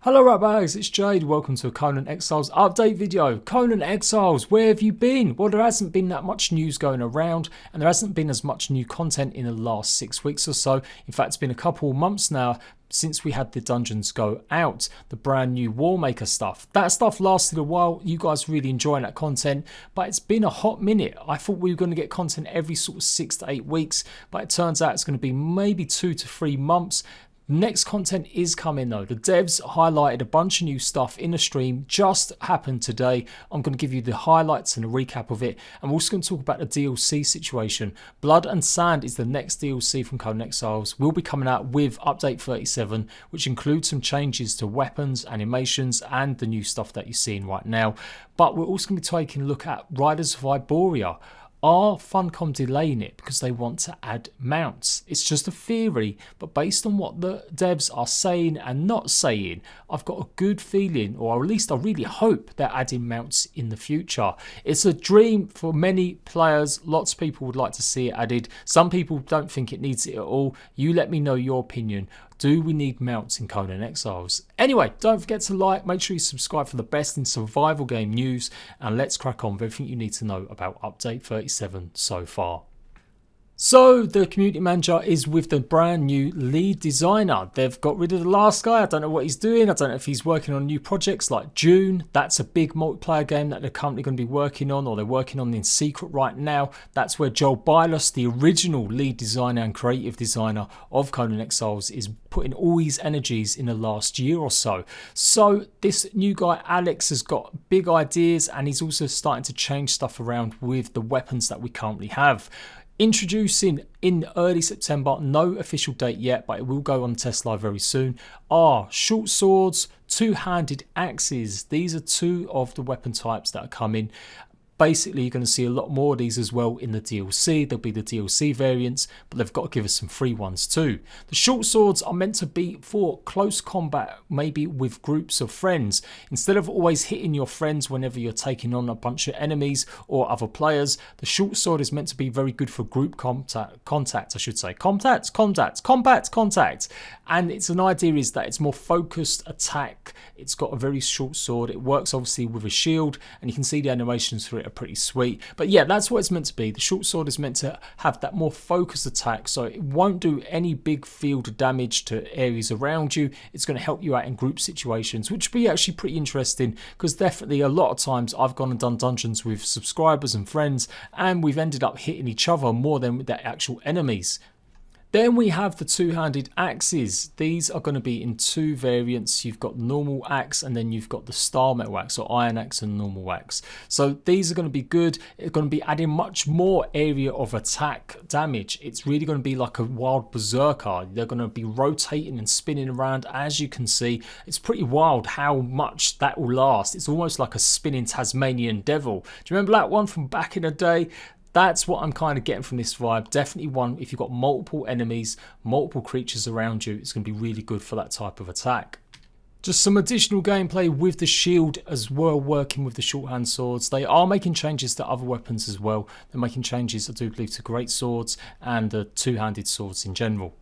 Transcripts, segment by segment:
Hello right bags, it's Jade, welcome to a Conan Exiles update video. Conan Exiles, where have you been? Well, there hasn't been that much news going around and there hasn't been as much new content in the last 6 weeks or so. In fact, it's been a couple of months now since we had the dungeons go out, the brand new Warmaker stuff. That stuff lasted a while, you guys really enjoying that content, but it's been a hot minute. I thought we were going to get content every sort of 6 to 8 weeks, but it turns out it's going to be maybe 2 to 3 months. Next content is coming though. The devs highlighted a bunch of new stuff in the stream, just happened today. I'm going to give you the highlights and a recap of it. I'm also going to talk about the DLC situation. Blood and Sand is the next DLC from Conan Exiles. We'll be coming out with update 37, which includes some changes to weapons, animations, and the new stuff that you're seeing right now. But we're also going to be taking a look at Riders of Iboria. Are Funcom delaying it because they want to add mounts? It's just a theory, but based on what the devs are saying and not saying, I've got a good feeling, or at least I really hope they're adding mounts in the future. It's a dream for many players. Lots of people would like to see it added. Some people don't think it needs it at all. You let me know your opinion. Do we need mounts in Conan Exiles? Anyway, don't forget to like, make sure you subscribe for the best in survival game news, and let's crack on with everything you need to know about update 37 so far. So the community manager is with the brand new lead designer. They've got rid of the last guy. I don't know what he's doing. I don't know if he's working on new projects like June. That's a big multiplayer game that they're currently going to be working on, or they're working on in secret right now. That's where Joel Bylos, the original lead designer and creative designer of Conan Exiles, is putting all his energies in the last year or so. So this new guy Alex has got big ideas, and he's also starting to change stuff around with the weapons that we currently have. Introducing in early September, no official date yet, but it will go on test live very soon, are short swords, two-handed axes. These are two of the weapon types that are coming. Basically, you're going to see a lot more of these as well in the DLC. There'll be the DLC variants, but they've got to give us some free ones too. The short swords are meant to be for close combat, maybe with groups of friends. Instead of always hitting your friends whenever you're taking on a bunch of enemies or other players, the short sword is meant to be very good for group contact, I should say. Contact. And it's an idea is that it's more focused attack. It's got a very short sword. It works obviously with a shield, and you can see the animations for it are pretty sweet. But yeah, that's what it's meant to be. The short sword is meant to have that more focused attack, so it won't do any big field damage to areas around you. It's going to help you out in group situations, which will be actually pretty interesting, because definitely a lot of times I've gone and done dungeons with subscribers and friends, and we've ended up hitting each other more than with the actual enemies. Then we have the two-handed axes. These are going to be in two variants. You've got normal axe, and then you've got the star metal axe, or iron axe and normal axe. So these are going to be good. It's going to be adding much more area of attack damage. It's really going to be like a wild berserker. They're going to be rotating and spinning around. As you can see, it's pretty wild how much that will last. It's almost like a spinning Tasmanian devil. Do you remember that one from back in the day? That's what I'm kind of getting from this vibe. Definitely one, if you've got multiple enemies, multiple creatures around you, it's going to be really good for that type of attack. Just some additional gameplay with the shield as well, working with the shorthand swords. They are making changes to other weapons as well. They're making changes, I do believe, to great swords and the two-handed swords in general.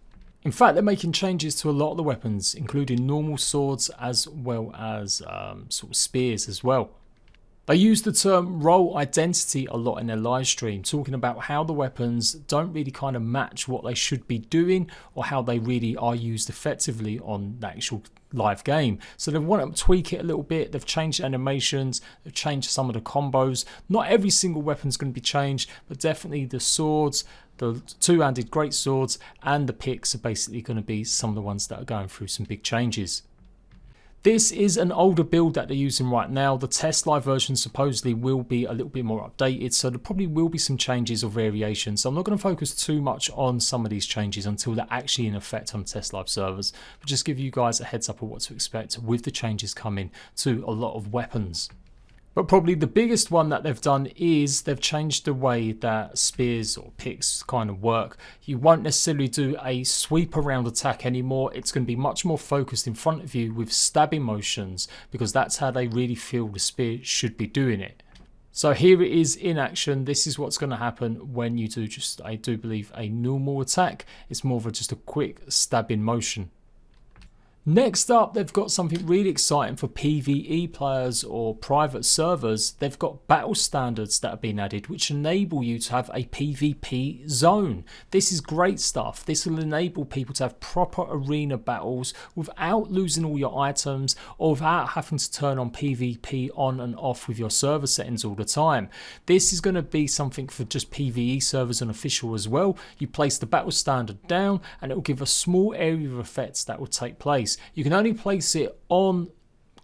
In fact, they're making changes to a lot of the weapons, including normal swords as well as sort of spears as well. They use the term role identity a lot in their live stream, talking about how the weapons don't really kind of match what they should be doing, or how they really are used effectively on the actual live game. So they want to tweak it a little bit. They've changed animations, they've changed some of the combos. Not every single weapon is going to be changed, but definitely the swords, the two-handed great swords, and the picks are basically going to be some of the ones that are going through some big changes. This is an older build that they're using right now. The test live version supposedly will be a little bit more updated, so there probably will be some changes or variations. So I'm not going to focus too much on some of these changes until they're actually in effect on test live servers, but just give you guys a heads up of what to expect with the changes coming to a lot of weapons. But probably the biggest one that they've done is they've changed the way that spears or picks kind of work. You won't necessarily do a sweep around attack anymore. It's going to be much more focused in front of you with stabbing motions, because that's how they really feel the spear should be doing it. So here it is in action. This is what's going to happen when you do just, I do believe, a normal attack. It's more of just a quick stabbing motion. Next up, they've got something really exciting for PvE players or private servers. They've got battle standards that have been added, which enable you to have a PvP zone. This is great stuff. This will enable people to have proper arena battles without losing all your items or without having to turn on PvP on and off with your server settings all the time. This is going to be something for just PvE servers and official as well. You place the battle standard down and it will give a small area of effects that will take place. You can only place it on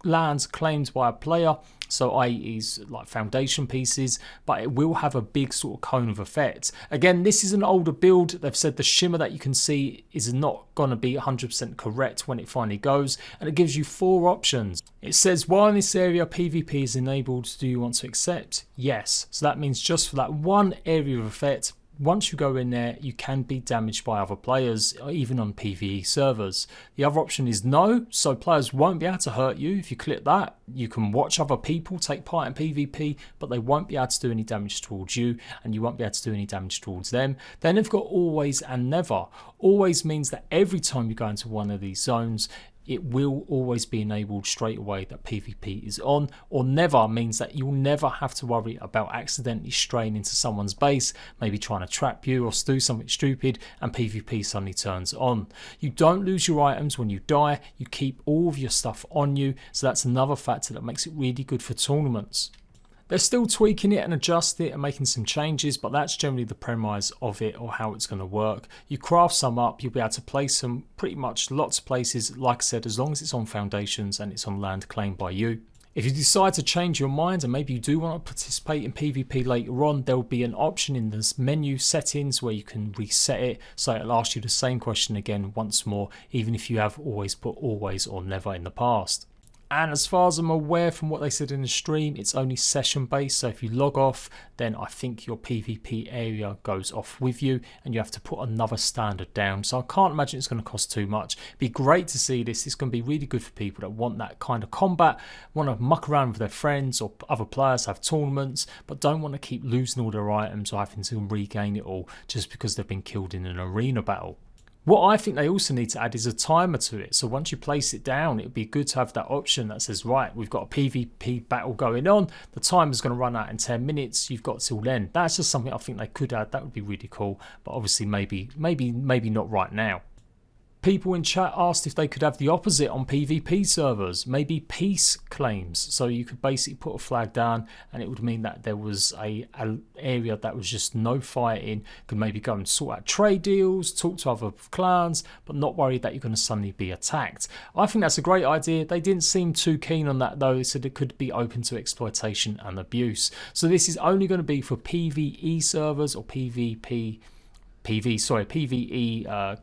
lands claimed by a player, so i.e. like foundation pieces, but it will have a big sort of cone of effect. Again, this is an older build. They've said the shimmer that you can see is not going to be 100% correct when it finally goes, and it gives you 4 options. It says, while in this area PvP is enabled, do you want to accept? Yes. So that means just for that one area of effect, once you go in there, you can be damaged by other players, even on PvE servers. The other option is no, so players won't be able to hurt you. If you click that, you can watch other people take part in PvP, but they won't be able to do any damage towards you, and you won't be able to do any damage towards them. Then they've got always and never. Always means that every time you go into one of these zones, it will always be enabled straight away that PvP is on, or never means that you'll never have to worry about accidentally straying into someone's base, maybe trying to trap you or do something stupid, and PvP suddenly turns on. You don't lose your items when you die, you keep all of your stuff on you, so that's another factor that makes it really good for tournaments. They're still tweaking it and adjusting it and making some changes, but that's generally the premise of it or how it's going to work. You craft some up, you'll be able to place them pretty much lots of places, like I said, as long as it's on foundations and it's on land claimed by you. If you decide to change your mind and maybe you do want to participate in PvP later on, there will be an option in this menu settings where you can reset it, so it'll ask you the same question again once more, even if you have always put always or never in the past. And as far as I'm aware from what they said in the stream, it's only session based, so if you log off, then I think your PvP area goes off with you and you have to put another standard down. So I can't imagine it's going to cost too much. It'd be great to see this. It's going to be really good for people that want that kind of combat, want to muck around with their friends or other players, have tournaments, but don't want to keep losing all their items or having to regain it all just because they've been killed in an arena battle. What I think they also need to add is a timer to it. So once you place it down, it would be good to have that option that says, right, we've got a PvP battle going on. The timer's going to run out in 10 minutes. You've got till then. That's just something I think they could add. That would be really cool. But obviously maybe not right now. People in chat asked if they could have the opposite on PvP servers, maybe peace claims. So you could basically put a flag down and it would mean that there was an area that was just no fighting, could maybe go and sort out trade deals, talk to other clans, but not worried that you're going to suddenly be attacked. I think that's a great idea. They didn't seem too keen on that though. They said it could be open to exploitation and abuse. So this is only going to be for PvE servers or PvE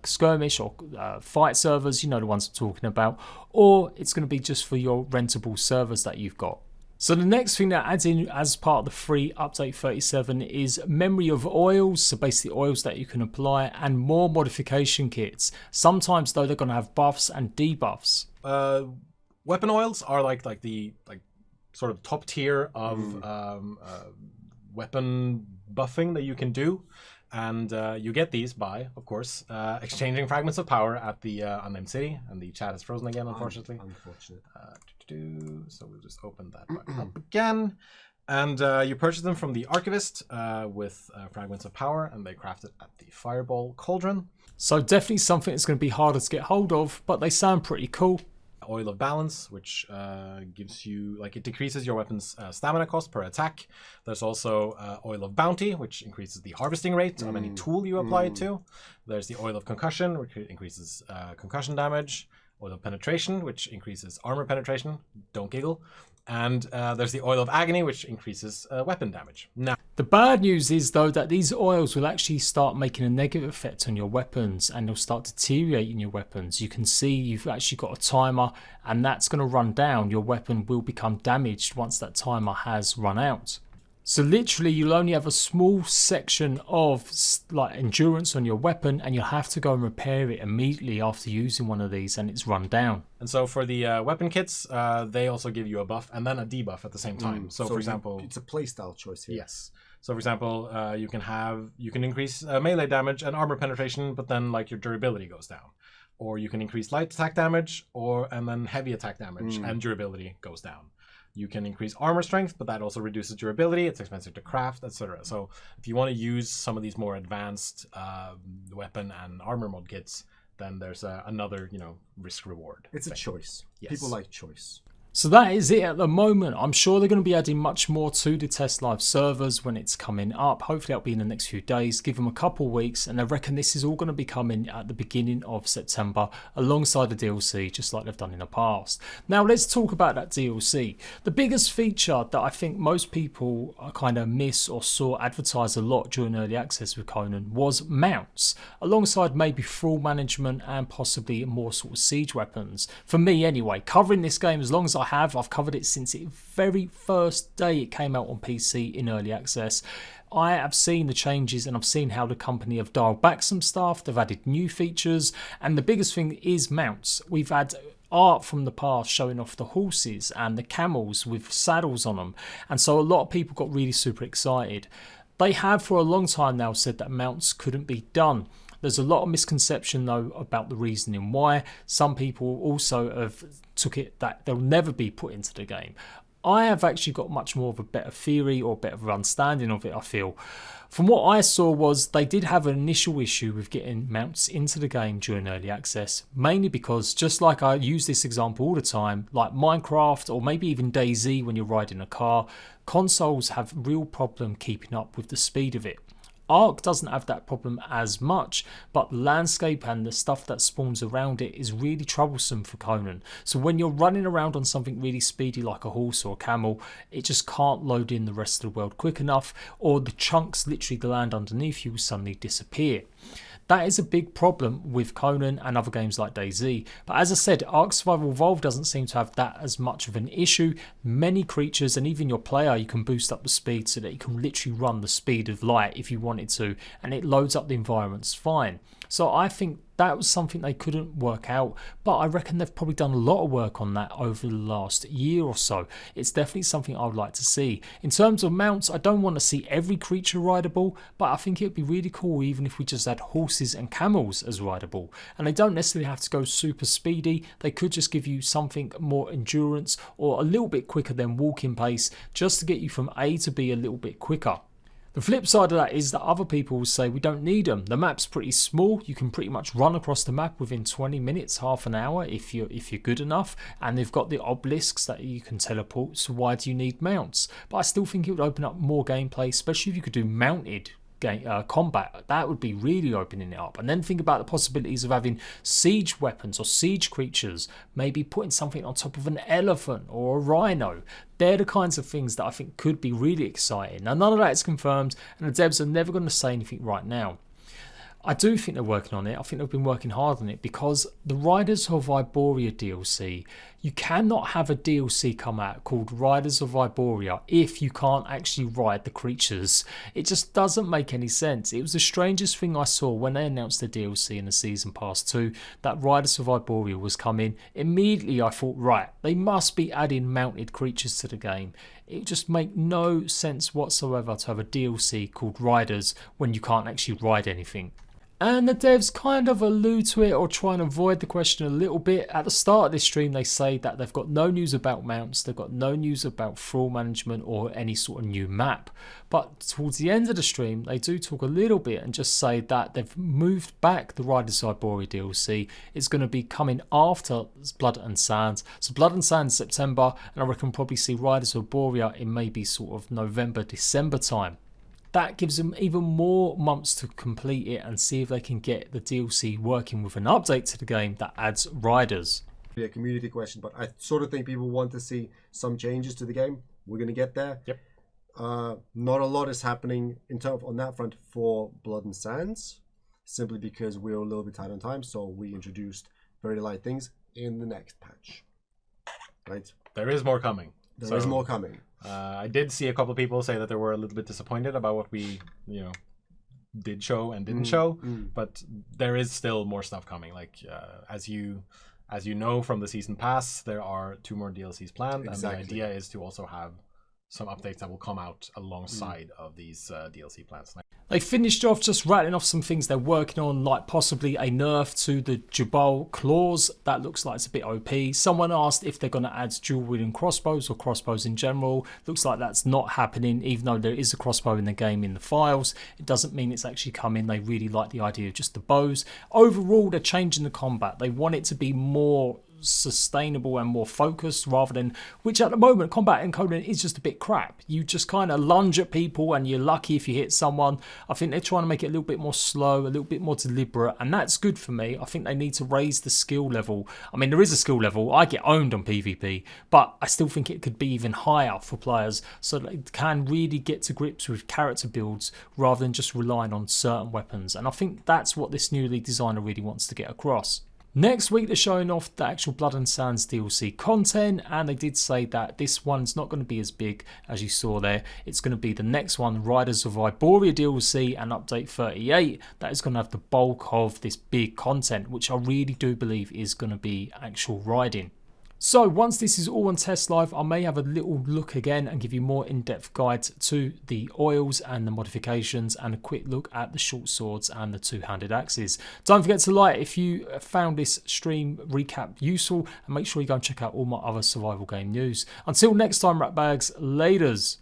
skirmish or fight servers, you know the ones I'm talking about, or it's going to be just for your rentable servers that you've got. So the next thing that adds in as part of the free update 37 is memory of oils, so basically oils that you can apply, and more modification kits. Sometimes though they're going to have buffs and debuffs. Weapon oils are like the sort of top tier of weapon buffing that you can do. And you get these by, of course, exchanging fragments of power at the unnamed city. And the chat is frozen again, unfortunately. Unfortunate. So we'll just open that back up again. And you purchase them from the Archivist with fragments of power, and they craft it at the Fireball Cauldron. So definitely something that's going to be harder to get hold of, but they sound pretty cool. Oil of Balance, which gives you, it decreases your weapon's stamina cost per attack. There's also Oil of Bounty, which increases the harvesting rate of any tool you apply it to. There's the Oil of Concussion, which increases concussion damage. Oil of Penetration, which increases armor penetration. Don't giggle. And there's the Oil of Agony, which increases weapon damage. Now, the bad news is though that these oils will actually start making a negative effect on your weapons and they'll start deteriorating your weapons. You can see you've actually got a timer and that's going to run down. Your weapon will become damaged once that timer has run out. So literally you'll only have a small section of endurance on your weapon and you'll have to go and repair it immediately after using one of these and it's run down. And so for the weapon kits, they also give you a buff and then a debuff at the same time. So for example, it's a playstyle choice here. Yes. So for example, you can increase melee damage and armor penetration, but then your durability goes down. or you can increase light attack damage, and then heavy attack damage, and durability goes down. You can increase armor strength, but that also reduces durability. It's expensive to craft, etc. So if you want to use some of these more advanced weapon and armor mod kits, then there's another, risk reward. It's a choice. Yes. People like choice. So that is it at the moment. I'm sure they're going to be adding much more to the Test Live servers when it's coming up. Hopefully that'll be in the next few days. Give them a couple weeks, and I reckon this is all going to be coming at the beginning of September alongside the DLC, just like they've done in the past. Now let's talk about that DLC. The biggest feature that I think most people kind of miss or saw advertised a lot during early access with Conan was mounts, alongside maybe thrall management and possibly more sort of siege weapons. For me anyway, covering this game as long as I've covered it since the very first day it came out on PC in early access. I have seen the changes, and I've seen how the company have dialed back some stuff. They've added new features, and the biggest thing is mounts. We've had art from the past showing off the horses and the camels with saddles on them, and so a lot of people got really super excited. They have for a long time now said that mounts couldn't be done. There's a lot of misconception though about the reasoning why. Some people also have took it that they'll never be put into the game. I have actually got much more of a better theory or better understanding of it, I feel. From what I saw was they did have an initial issue with getting mounts into the game during early access, mainly because, just like I use this example all the time, like Minecraft or maybe even DayZ when you're riding a car, consoles have real problem keeping up with the speed of it. Ark doesn't have that problem as much, but the landscape and the stuff that spawns around it is really troublesome for Conan. So when you're running around on something really speedy like a horse or a camel, it just can't load in the rest of the world quick enough, or the chunks literally the land underneath you will suddenly disappear. That is a big problem with Conan and other games like DayZ. But as I said, Ark Survival Evolved doesn't seem to have that as much of an issue. Many creatures and even your player, you can boost up the speed so that you can literally run the speed of light if you wanted to, and it loads up the environments fine. So I think that was something they couldn't work out, but I reckon they've probably done a lot of work on that over the last year or so. It's definitely something I would like to see. In terms of mounts, I don't want to see every creature rideable, but I think it would be really cool even if we just had horses and camels as rideable. And they don't necessarily have to go super speedy, they could just give you something more endurance or a little bit quicker than walking pace, just to get you from A to B a little bit quicker. The flip side of that is that other people will say we don't need them. The map's pretty small. You can pretty much run across the map within 20 minutes, half an hour if you're good enough. And they've got the obelisks that you can teleport. So why do you need mounts? But I still think it would open up more gameplay, especially if you could do mounted combat. That would be really opening it up. And then think about the possibilities of having siege weapons or siege creatures, maybe putting something on top of an elephant or a rhino. They're the kinds of things that I think could be really exciting. Now none of that is confirmed, and the devs are never going to say anything right now. I do think they're working on it. I think they've been working hard on it, because the Riders of Iboria DLC, you cannot have a DLC come out called Riders of Iboria if you can't actually ride the creatures. It just doesn't make any sense. It was the strangest thing I saw when they announced the DLC in the Season Pass 2 that Riders of Iboria was coming. Immediately I thought, right, they must be adding mounted creatures to the game. It just makes no sense whatsoever to have a DLC called Riders when you can't actually ride anything. And the devs kind of allude to it or try and avoid the question a little bit. At the start of this stream they say that they've got no news about mounts, they've got no news about thrall management or any sort of new map. But towards the end of the stream they do talk a little bit and just say that they've moved back the Riders of Iboria DLC. It's going to be coming after Blood and Sands. So Blood and Sands September, and I reckon probably see Riders of Iboria in maybe sort of November, December time. That gives them even more months to complete it and see if they can get the DLC working with an update to the game that adds riders. A community question, but I sort of think people want to see some changes to the game. We're going to get there. Yep. Not a lot is happening on that front for Blood and Sands, simply because we're a little bit tight on time, so we introduced very light things in the next patch. Right? There is more coming. There is more coming. I did see a couple of people say that they were a little bit disappointed about what we, did show and didn't show, but there is still more stuff coming. Like as you know from the season pass, there are 2 more DLCs planned, and the idea is to also have some updates that will come out alongside of these DLC plans. They finished off just rattling off some things they're working on, like possibly a nerf to the Jabal claws. That looks like it's a bit OP. Someone asked if they're going to add dual wielding crossbows or crossbows in general. Looks like that's not happening, even though there is a crossbow in the game in the files. It doesn't mean it's actually coming. They really like the idea of just the bows. Overall, they're changing the combat. They want it to be more sustainable and more focused, rather than, which at the moment combat in Conan is just a bit crap. You just kind of lunge at people and you're lucky if you hit someone. I think they're trying to make it a little bit more slow, a little bit more deliberate, and that's good for me. I think they need to raise the skill level. I mean, there is a skill level. I get owned on PvP, but I still think it could be even higher for players so that they can really get to grips with character builds rather than just relying on certain weapons. And I think that's what this newly designer really wants to get across. Next week, they're showing off the actual Blood and Sands DLC content, and they did say that this one's not going to be as big as you saw there. It's going to be the next one, Riders of Iboria DLC and Update 38. That is going to have the bulk of this big content, which I really do believe is going to be actual riding. So once this is all on test live, I may have a little look again and give you more in-depth guides to the oils and the modifications, and a quick look at the short swords and the two-handed axes. Don't forget to like if you found this stream recap useful, and make sure you go and check out all my other survival game news. Until next time, Ratbags, laters.